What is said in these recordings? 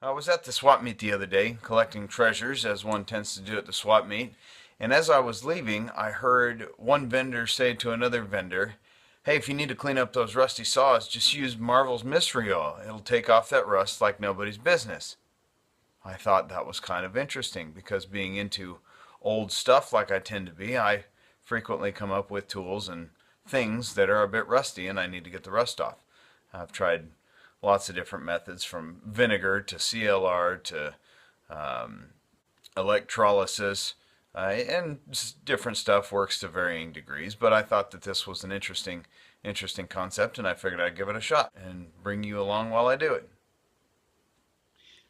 I was at the swap meet the other day, collecting treasures, as one tends to do at the swap meet, and as I was leaving, I heard one vendor say to another vendor, "Hey, if you need to clean up those rusty saws, just use Marvel's Mystery Oil. It'll take off that rust like nobody's business." I thought that was kind of interesting because being into old stuff like I tend to be, I frequently come up with tools and things that are a bit rusty and I need to get the rust off. I've tried lots of different methods from vinegar to CLR to um, electrolysis, and different stuff works to varying degrees. But I thought that this was an interesting concept, and I figured I'd give it a shot and bring you along while I do it.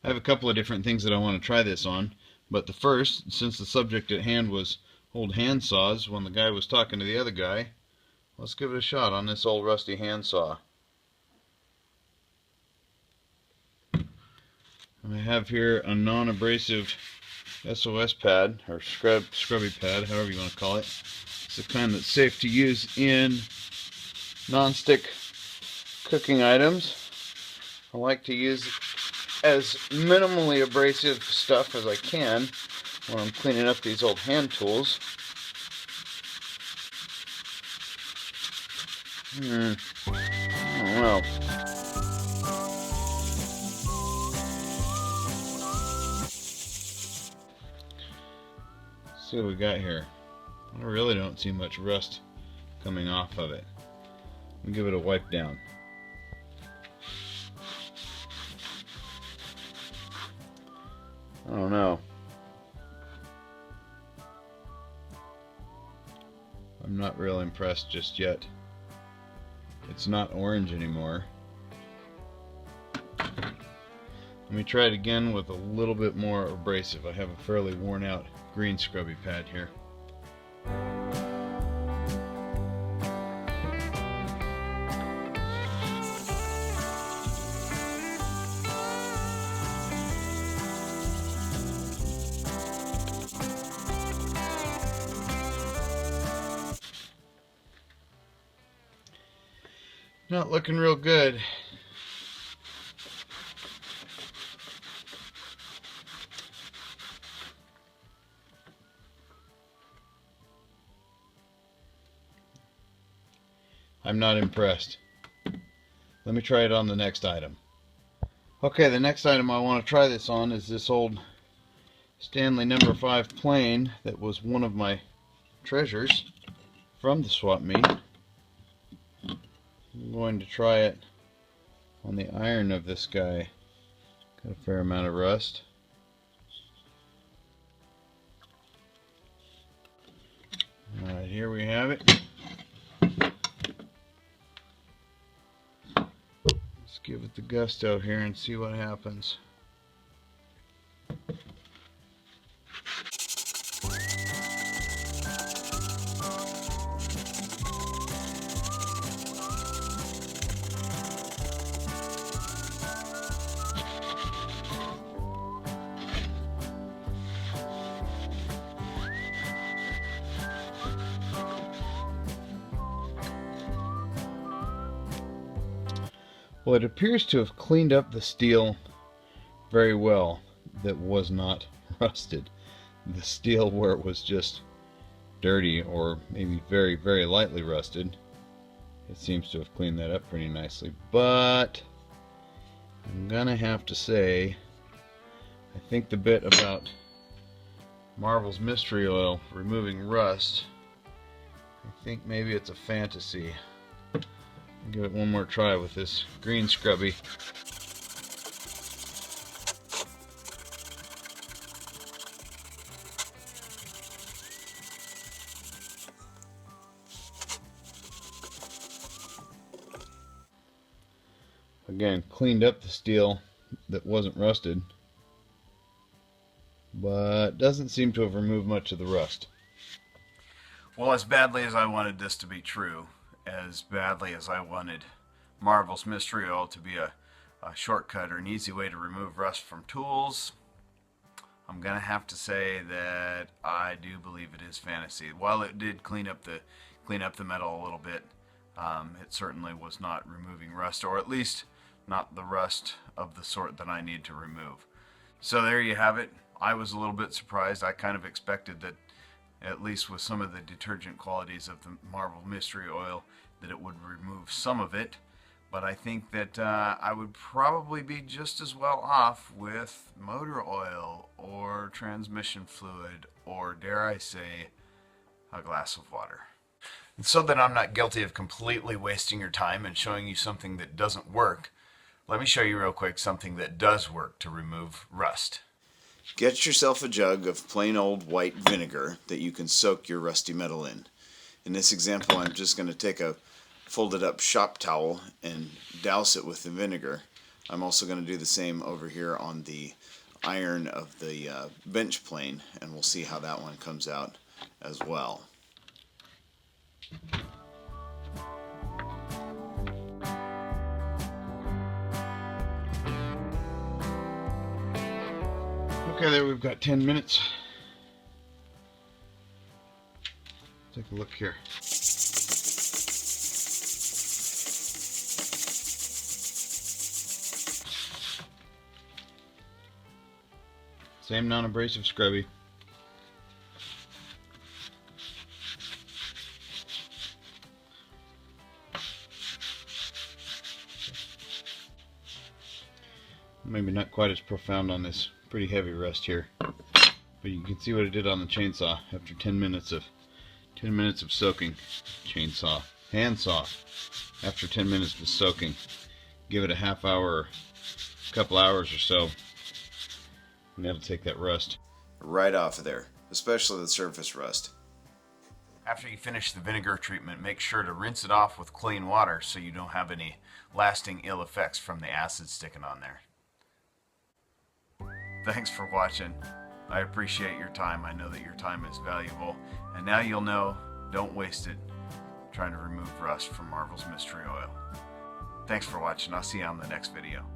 I have a couple of different things that I want to try this on, but the first, since the subject at hand was old hand saws when the guy was talking to the other guy, let's give it a shot on this old rusty hand saw. I have here a non-abrasive SOS pad, or scrubby pad, however you want to call it. It's the kind that's safe to use in non-stick cooking items. I like to use as minimally abrasive stuff as I can when I'm cleaning up these old hand tools. I don't know. Let's see what we got here. I really don't see much rust coming off of it. Let me give it a wipe down. I don't know. I'm not real impressed just yet. It's not orange anymore. Let me try it again with a little bit more abrasive. I have a fairly worn out green scrubby pad here. Not looking real good. I'm not impressed. Let me try it on the next item. Okay, the next item I want to try this on is this old Stanley number 5 plane that was one of my treasures from the swap meet. I'm going to try it on the iron of this guy. Got a fair amount of rust. Alright, here we have it. Let's give it the gusto here and see what happens. Well, it appears to have cleaned up the steel very well that was not rusted. The steel where it was just dirty or maybe very, very lightly rusted, it seems to have cleaned that up pretty nicely. But I'm gonna have to say, I think the bit about Marvel's Mystery Oil removing rust, I think maybe it's a fantasy. I'll give it one more try with this green scrubby. Again, cleaned up the steel that wasn't rusted, but doesn't seem to have removed much of the rust. Well, as badly as I wanted this to be true, as badly as I wanted Marvel's Mystery Oil to be a shortcut or an easy way to remove rust from tools, I'm gonna have to say that I do believe it is fantasy. While it did clean up the metal a little bit, it certainly was not removing rust, or at least not the rust of the sort that I need to remove. So there you have it. I was a little bit surprised. I kind of expected that, at least with some of the detergent qualities of the Marvel Mystery Oil, that it would remove some of it. But I think that I would probably be just as well off with motor oil or transmission fluid, or dare I say, a glass of water. And so that I'm not guilty of completely wasting your time and showing you something that doesn't work, let me show you real quick something that does work to remove rust. Get yourself a jug of plain old white vinegar that you can soak your rusty metal in. In this example, I'm just going to take a folded up shop towel and douse it with the vinegar. I'm also going to do the same over here on the iron of the bench plane, and we'll see how that one comes out as well. Okay, there we've got 10 minutes. Take a look here. Same non-abrasive scrubby. Maybe not quite as profound on this pretty heavy rust here, but you can see what it did on the chainsaw after 10 minutes of soaking. Chainsaw, handsaw, after 10 minutes of soaking. Give it a half hour, a couple hours or so, and that'll take that rust right off of there, especially the surface rust. After you finish the vinegar treatment, make sure to rinse it off with clean water so you don't have any lasting ill effects from the acid sticking on there. Thanks for watching. I appreciate your time. I know that your time is valuable. And now you'll know, don't waste it trying to remove rust from Marvel's Mystery Oil. Thanks for watching. I'll see you on the next video.